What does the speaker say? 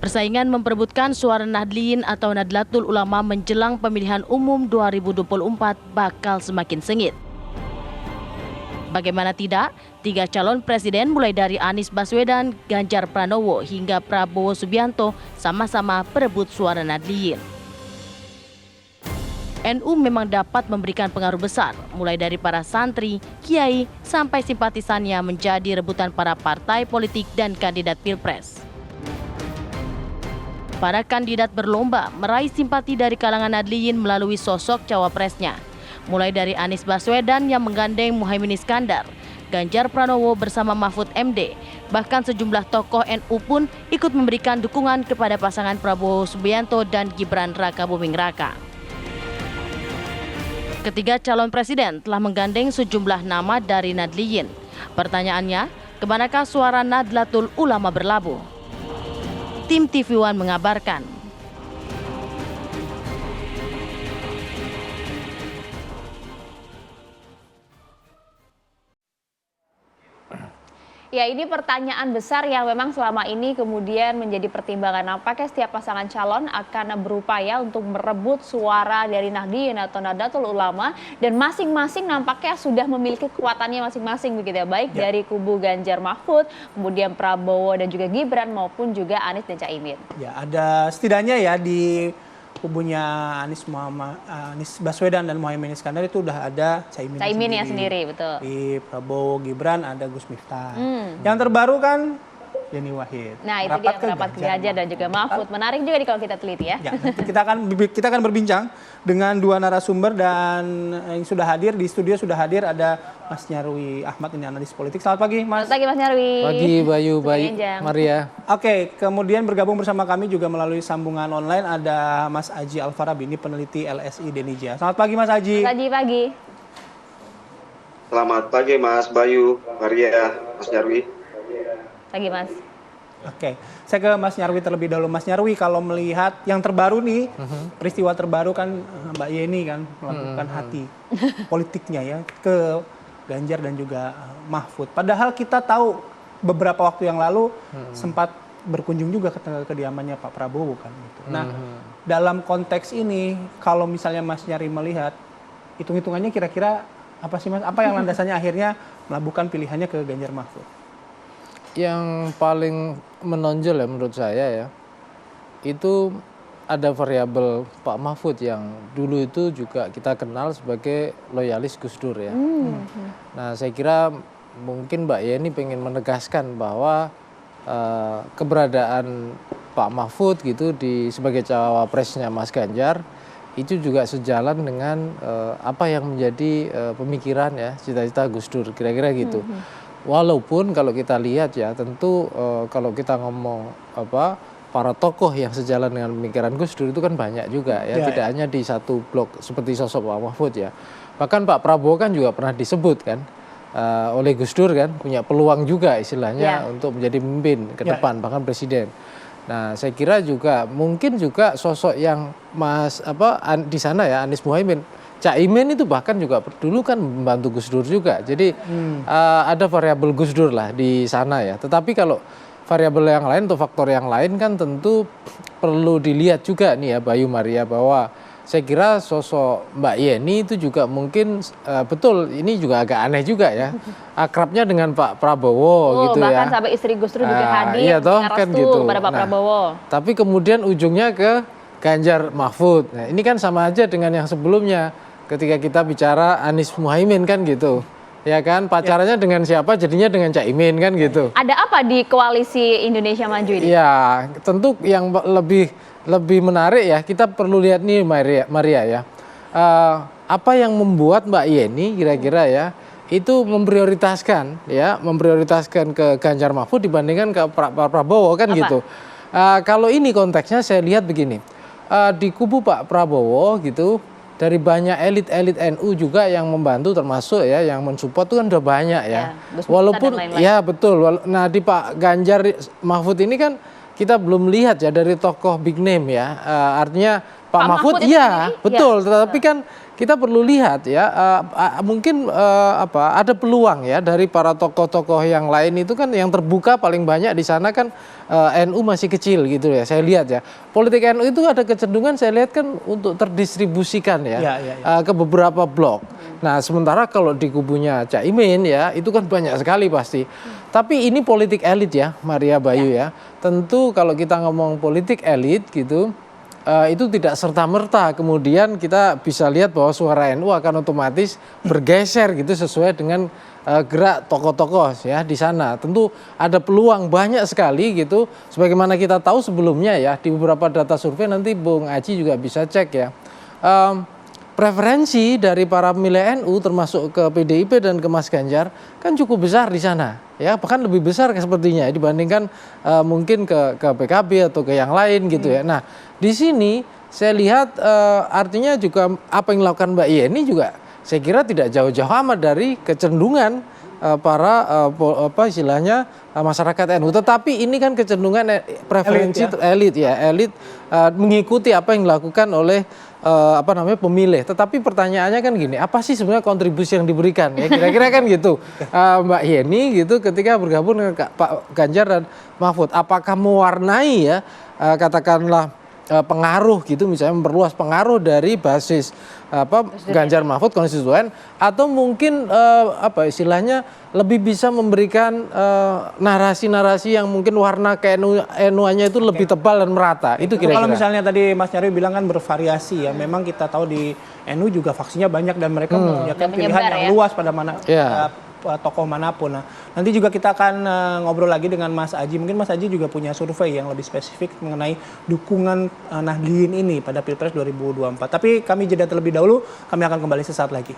Persaingan memperebutkan suara Nahdliyin atau Nahdlatul Ulama menjelang pemilihan umum 2024 bakal semakin sengit. Bagaimana tidak, 3 calon presiden mulai dari Anies Baswedan, Ganjar Pranowo hingga Prabowo Subianto sama-sama berebut suara Nahdliyin. NU memang dapat memberikan pengaruh besar, mulai dari para santri, kiai, sampai simpatisannya menjadi rebutan para partai politik dan kandidat pilpres. Para kandidat berlomba meraih simpati dari kalangan Nahdliyin melalui sosok cawapresnya, mulai dari Anies Baswedan yang menggandeng Muhaimin Iskandar, Ganjar Pranowo bersama Mahfud MD, bahkan sejumlah tokoh NU pun ikut memberikan dukungan kepada pasangan Prabowo Subianto dan Gibran Rakabuming Raka. Ketiga calon presiden telah menggandeng sejumlah nama dari Nahdliyin. Pertanyaannya, kemanakah suara Nahdlatul Ulama berlabuh? Tim TV One mengabarkan. Ya, ini pertanyaan besar yang memang selama ini kemudian menjadi pertimbangan. Apakah setiap pasangan calon akan berupaya untuk merebut suara dari Nahdliyin atau Nahdlatul Ulama, dan masing-masing nampaknya sudah memiliki kekuatannya masing-masing begitu ya, baik dari kubu Ganjar Mahfud, kemudian Prabowo dan juga Gibran, maupun juga Anies dan Caimin. Ya, ada setidaknya ya di kubunya Anies Baswedan dan Muhaimin Iskandar itu udah ada Caimin ya sendiri, betul. Di Prabowo Gibran ada Gus Miftah. Yang terbaru kan Yeni Wahid. Nah, itu dia rapat ke Ganjar dan juga Mahfud. Menarik juga nih kalau kita teliti ya. Ya, nanti kita akan berbincang dengan 2 narasumber, dan yang sudah hadir di studio sudah hadir ada Mas Nyarwi Ahmad, ini analis politik. Selamat pagi, Mas. Selamat pagi, Mas Nyarwi. Pagi, Bayu, Maria. Oke, kemudian bergabung bersama kami juga melalui sambungan online ada Mas Aji Alfarabi, ini peneliti LSI Denija. Selamat pagi, Mas Aji. Mas Aji, pagi. Selamat pagi, Mas Bayu, Maria, Mas Nyarwi. Pagi, Mas. Oke, saya ke Mas Nyarwi terlebih dahulu. Mas Nyarwi, kalau melihat yang terbaru nih, peristiwa terbaru kan Mbak Yeni kan melakukan hati politiknya ya ke Ganjar dan juga Mahfud. Padahal kita tahu beberapa waktu yang lalu sempat berkunjung juga ke kediamannya Pak Prabowo kan. Gitu. Nah, dalam konteks ini, kalau misalnya Mas Nyarwi melihat, hitung-hitungannya kira-kira apa sih Mas? Apa yang landasannya akhirnya melabuhkan pilihannya ke Ganjar Mahfud? Yang paling menonjol ya menurut saya ya, itu ada variabel Pak Mahfud yang dulu itu juga kita kenal sebagai loyalis Gus Dur ya. Nah, saya kira mungkin Mbak Yeni pengen menegaskan bahwa keberadaan Pak Mahfud gitu sebagai cawapresnya Mas Ganjar itu juga sejalan dengan apa yang menjadi pemikiran ya, cita-cita Gus Dur, kira-kira gitu. Walaupun kalau kita lihat ya, tentu kalau kita ngomong para tokoh yang sejalan dengan pemikiran Gus Dur itu kan banyak juga ya, tidak hanya di satu blok seperti sosok Pak Mahfud ya. Bahkan Pak Prabowo kan juga pernah disebut kan oleh Gus Dur kan, punya peluang juga istilahnya untuk menjadi pemimpin ke depan, bahkan presiden. Nah, saya kira juga mungkin juga sosok yang di sana ya, Anies Muhaimin, Caimin itu bahkan juga dulu kan membantu Gus Dur juga. Jadi ada variabel Gus Dur lah di sana ya. Tetapi kalau variabel yang lain atau faktor yang lain kan tentu perlu dilihat juga nih ya Bayu, Maria, bahwa saya kira sosok Mbak Yeni itu juga mungkin betul, ini juga agak aneh juga ya, akrabnya dengan Pak Prabowo gitu bahkan ya. Bahkan sampai istri Gus Dur juga hadir, iya toh, kan gitu. kepada Pak Prabowo. Tapi kemudian ujungnya ke Ganjar Mahfud. Nah, ini kan sama aja dengan yang sebelumnya. Ketika kita bicara Anies Muhaimin kan gitu, ya kan, pacarannya dengan siapa, jadinya dengan Caimin kan gitu. Ada apa di koalisi Indonesia Maju ini? Ya, tentu yang lebih menarik ya, kita perlu lihat nih Maria ya, apa yang membuat Mbak Yeni kira-kira ya itu memprioritaskan ke Ganjar Mahfud dibandingkan ke Pak Prabowo kan gitu. Kalau ini konteksnya saya lihat begini, di kubu Pak Prabowo gitu, dari banyak elit-elit NU juga yang membantu, termasuk ya yang mensupport itu kan udah banyak ya. Walaupun ya betul. Nah, di Pak Ganjar Mahfud ini kan kita belum lihat ya dari tokoh big name ya. Artinya Pak Mahfud iya betul, tetapi kan kita perlu lihat ya, mungkin ada peluang ya dari para tokoh-tokoh yang lain itu kan yang terbuka paling banyak di sana kan NU masih kecil gitu ya, saya lihat ya. Politik NU itu ada kecenderungan saya lihat kan untuk terdistribusikan ya, ke beberapa blok. Nah sementara kalau di kubunya Caimin ya itu kan banyak sekali pasti. Tapi ini politik elit ya Maria Bayu ya. Tentu kalau kita ngomong politik elit gitu, itu tidak serta-merta kemudian kita bisa lihat bahwa suara NU akan otomatis bergeser gitu sesuai dengan gerak tokoh-tokoh ya di sana. Tentu ada peluang banyak sekali gitu. Sebagaimana kita tahu sebelumnya ya di beberapa data survei, nanti Bung Aji juga bisa cek ya. Preferensi dari para pemilih NU termasuk ke PDIP dan ke Mas Ganjar kan cukup besar di sana ya, bahkan lebih besar sepertinya dibandingkan mungkin ke PKB atau ke yang lain gitu ya. Nah di sini saya lihat artinya juga apa yang dilakukan Mbak Yeni juga saya kira tidak jauh-jauh amat dari kecenderungan para istilahnya masyarakat NU. Tetapi ini kan kecenderungan preferensi elit ya, elit mengikuti apa yang dilakukan oleh pemilih. Tetapi pertanyaannya kan gini, apa sih sebenarnya kontribusi yang diberikan ya, kira-kira kan gitu Mbak Yeni gitu ketika bergabung dengan Pak Ganjar dan Mahfud, apakah mewarnai ya katakanlah pengaruh gitu, misalnya memperluas pengaruh dari basis Ganjar Mahfud konstituen, atau mungkin istilahnya lebih bisa memberikan narasi-narasi yang mungkin warna ke NU-nya itu lebih tebal dan merata. Itu kira-kira. Kalau misalnya tadi Mas Nyarwi bilang kan bervariasi ya, memang kita tahu di NU juga faksinya banyak dan mereka punya pilihan yang luas pada mana tokoh manapun. Nah, nanti juga kita akan ngobrol lagi dengan Mas Aji. Mungkin Mas Aji juga punya survei yang lebih spesifik mengenai dukungan Nahdliyin ini pada Pilpres 2024. Tapi kami jeda terlebih dahulu, kami akan kembali sesaat lagi.